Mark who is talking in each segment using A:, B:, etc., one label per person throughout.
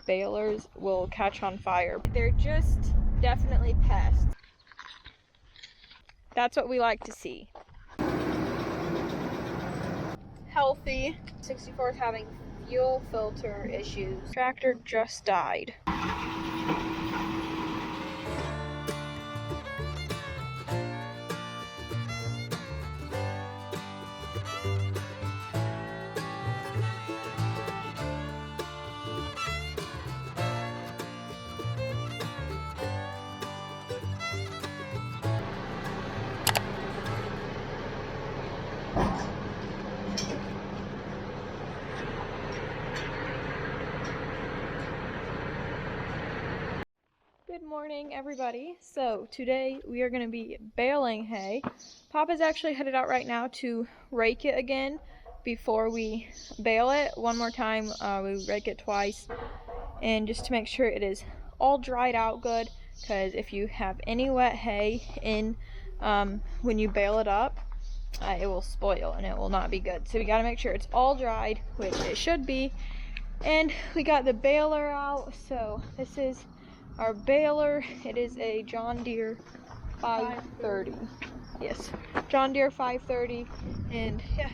A: balers will catch on fire. They're just definitely pests. That's what we like to see. Healthy. 64 is having fuel filter issues. Tractor just died. Good morning, everybody. So today we are going to be baling hay. Papa's actually headed out right now to rake it again before we bale it. One more time, we rake it twice, and just to make sure it is all dried out good, because if you have any wet hay in when you bale it up, it will spoil and it will not be good. So we got to make sure it's all dried, which it should be. And we got the baler out. So this is our baler. It is a John Deere 530. Yes, John Deere 530. And yeah,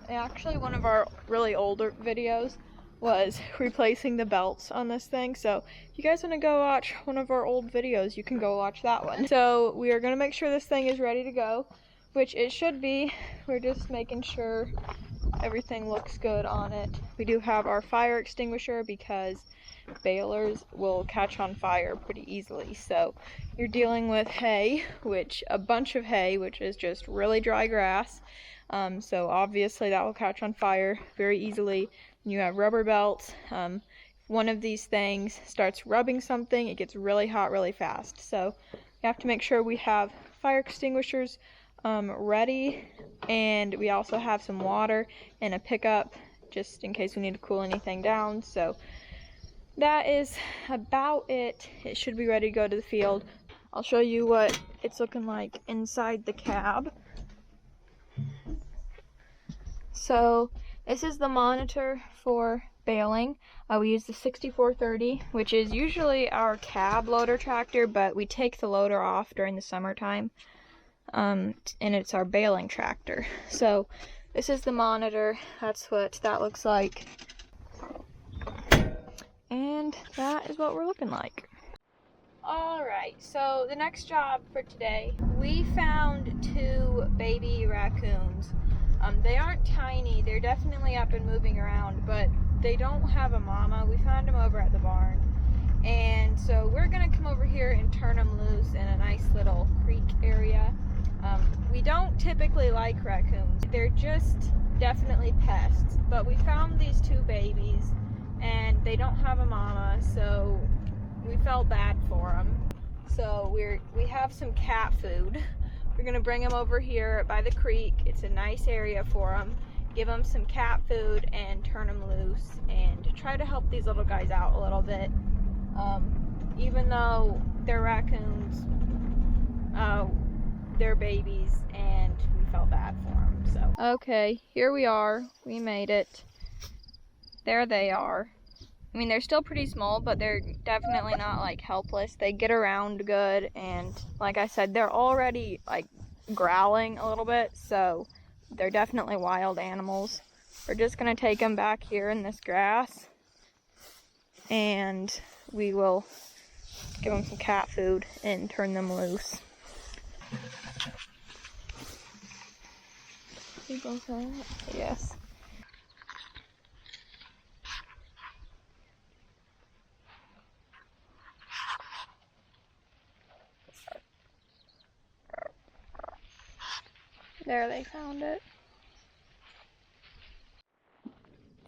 A: actually one of our really older videos was replacing the belts on this thing. So if you guys want to go watch one of our old videos, you can go watch that one. So we are going to make sure this thing is ready to go, which it should be. We're just making sure everything looks good on it. We do have our fire extinguisher because balers will catch on fire pretty easily. So you're dealing with hay, a bunch of hay, which is just really dry grass. So obviously that will catch on fire very easily. You have rubber belts. One of these things starts rubbing something, it gets really hot really fast. So you have to make sure we have fire extinguishers ready, and we also have some water and a pickup just in case we need to cool anything down. So that is about it. It should be ready to go to the field. I'll show you what it's looking like inside the cab. So this is the monitor for baling. We use the 6430, which is usually our cab loader tractor, but we take the loader off during the summertime. And it's our baling tractor. So this is the monitor. That's what that looks like. And that is what we're looking like. Alright, so the next job for today, we found 2 baby raccoons. They aren't tiny, they're definitely up and moving around, but they don't have a mama. We found them over at the barn. And so we're gonna come over here and turn them loose in a nice little creek area. We don't typically like raccoons. They're just definitely pests, but we found these 2 babies and they don't have a mama, so we felt bad for them. So we have some cat food. We're gonna bring them over here by the creek. It's a nice area for them. Give them some cat food and turn them loose and try to help these little guys out a little bit. Even though they're raccoons, they're babies, and we felt bad for them. So okay, here we are. We made it. There they are. I mean, they're still pretty small, but they're definitely not like helpless. They get around good, and like I said, they're already like growling a little bit, so they're definitely wild animals. We're just gonna take them back here in this grass, and we will give them some cat food and turn them loose. Yes. There, they found it.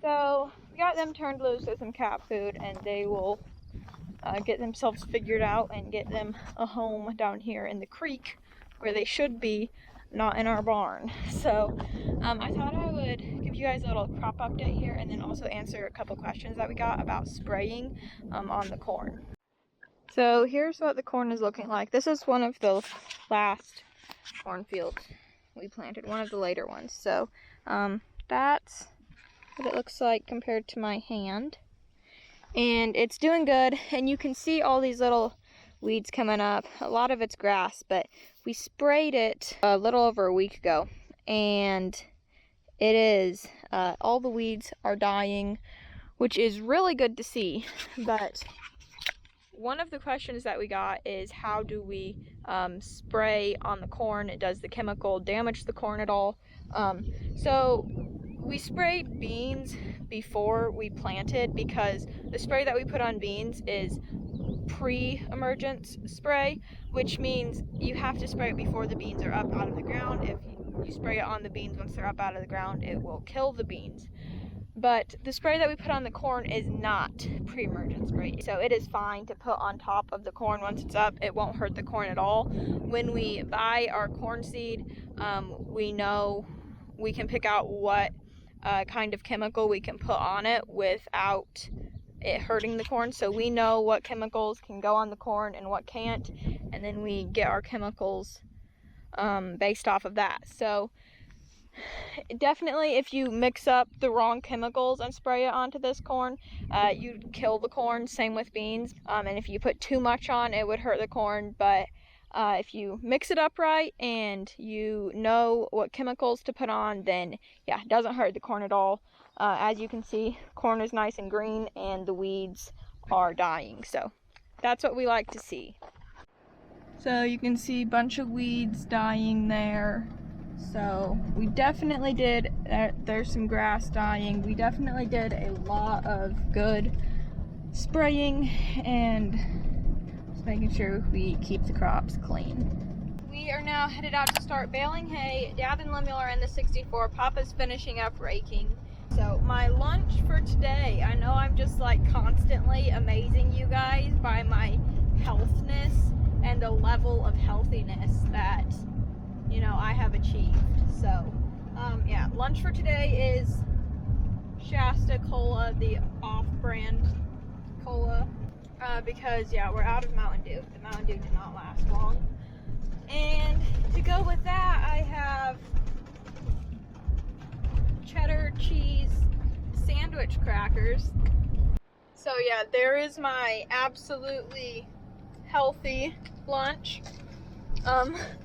A: So we got them turned loose with some cat food, and they will get themselves figured out and get them a home down here in the creek where they should be, not in our barn. So I thought I would give you guys a little crop update here and then also answer a couple questions that we got about spraying on the corn. So here's what the corn is looking like. This is one of the last cornfields we planted, one of the later ones. So that's what it looks like compared to my hand. and it's doing good. And you can see all these little weeds coming up. A lot of it's grass, but we sprayed it a little over a week ago, and it is all the weeds are dying, which is really good to see. But one of the questions that we got is, how do we spray on the corn? Does the chemical damage the corn at all? So we sprayed beans before we planted, because the spray that we put on beans is pre-emergence spray, which means you have to spray it before the beans are up out of the ground. If you spray it on the beans once they're up out of the ground, it will kill the beans. But the spray that we put on the corn is not pre-emergent spray, so it is fine to put on top of the corn once it's up. It won't hurt the corn at all. When we buy our corn seed, we know we can pick out what kind of chemical we can put on it without it hurting the corn. So we know what chemicals can go on the corn and what can't, and then we get our chemicals based off of that. So definitely, if you mix up the wrong chemicals and spray it onto this corn, you'd kill the corn. Same with beans. And if you put too much on, it would hurt the corn. But if you mix it up right and you know what chemicals to put on, then yeah, it doesn't hurt the corn at all. As you can see, corn is nice and green and the weeds are dying. So that's what we like to see. So you can see a bunch of weeds dying there. So we definitely did, there's some grass dying. We definitely did a lot of good spraying and just making sure we keep the crops clean. We are now headed out to start baling hay. Dad and Lemuel are in the 64. Papa's finishing up raking. So my lunch for today, I know I'm just like constantly amazing you guys by my healthness and the level of healthiness that, you know, I have achieved. So yeah, lunch for today is Shasta Cola, the off-brand cola, because yeah, we're out of Mountain Dew. The Mountain Dew did not last long. And to go with that, I have cheddar cheese sandwich crackers. So yeah, there is my absolutely healthy lunch.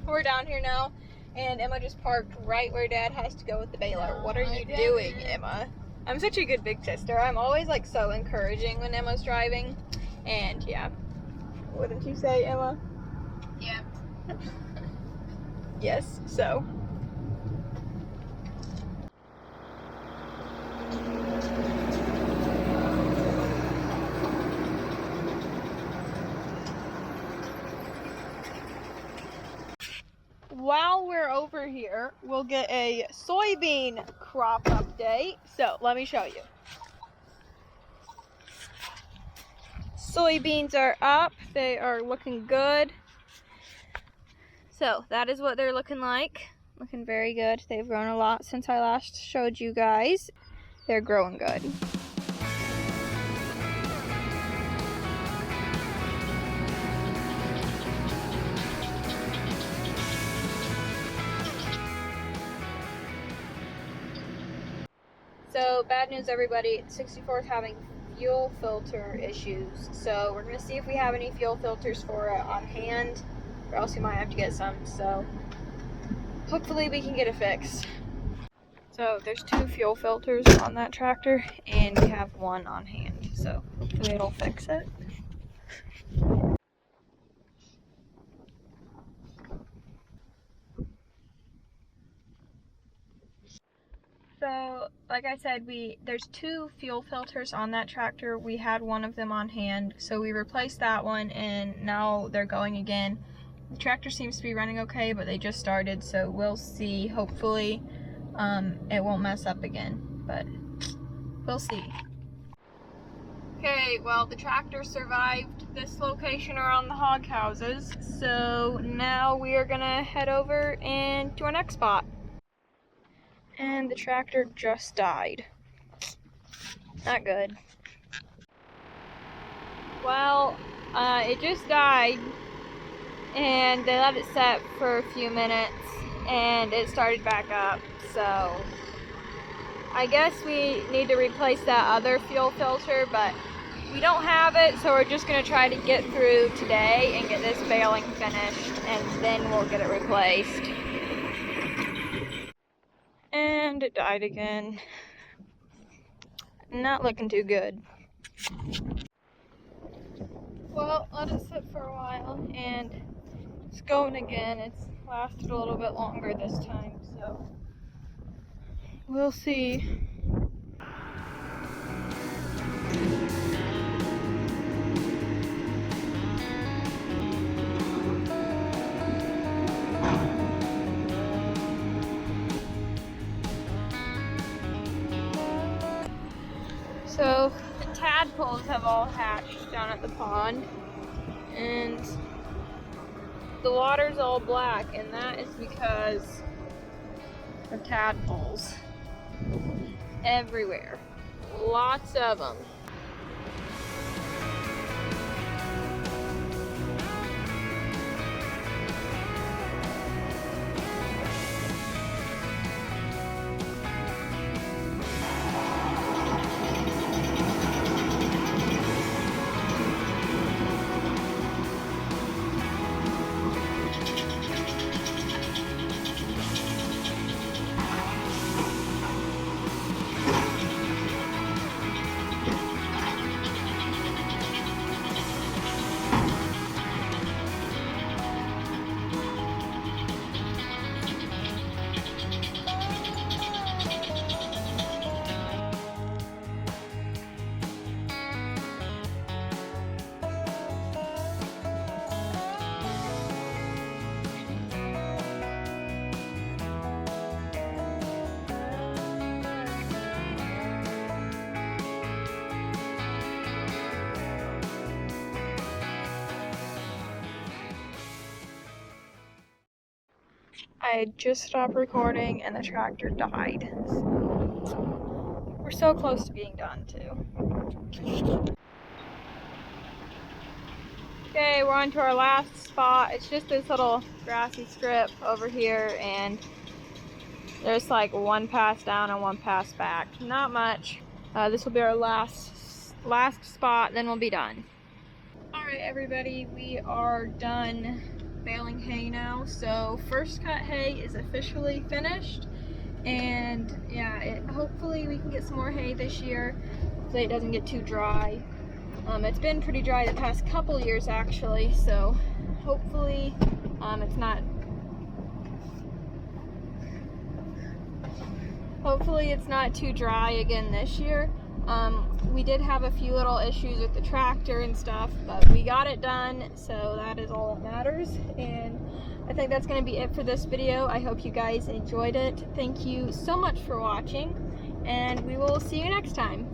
A: We're down here now, and Emma just parked right where Dad has to go with the baler. What are you doing, Emma? I'm such a good big sister. I'm always like so encouraging when Emma's driving, and yeah. Wouldn't you say, Emma?
B: Yeah.
A: Yes, so. While we're over here, we'll get a soybean crop update. So let me show you. Soybeans are up. They are looking good. So that is what they're looking like. Looking very good. They've grown a lot since I last showed you guys. They're growing good. So bad news, everybody. 64 is having fuel filter issues. So we're gonna see if we have any fuel filters for it on hand, or else we might have to get some. So hopefully we can get it fixed. So there's 2 fuel filters on that tractor, and we have 1 on hand. So hopefully it'll fix it. So, like I said, there's 2 fuel filters on that tractor. We had 1 of them on hand, so we replaced that one, and now they're going again. The tractor seems to be running okay, but they just started, so we'll see. Hopefully, it won't mess up again, but we'll see. Okay, well, the tractor survived this location around the hog houses, so now we are gonna head over and to our next spot. And the tractor just died. Not good. Well, it just died, and they let it set for a few minutes, and it started back up, so I guess we need to replace that other fuel filter, but we don't have it, so we're just gonna try to get through today and get this baling finished, and then we'll get it replaced. And it died again. Not looking too good. Well, let it sit for a while, and it's going again. It's lasted a little bit longer this time, so we'll see. So the tadpoles have all hatched down at the pond, and the water's all black, and that is because of tadpoles everywhere. Lots of them. I just stopped recording and the tractor died. So we're so close to being done too. Okay, we're on to our last spot. It's just this little grassy strip over here, and there's like one pass down and one pass back. Not much. This will be our last spot, then we'll be done. Alright everybody, we are done baling hay now. So first cut hay is officially finished, and yeah, hopefully we can get some more hay this year. Hopefully it doesn't get too dry. It's been pretty dry the past couple years actually, so hopefully it's not too dry again this year. We did have a few little issues with the tractor and stuff, but we got it done, so that is all that matters. And I think that's going to be it for this video. I hope you guys enjoyed it. Thank you so much for watching, and we will see you next time.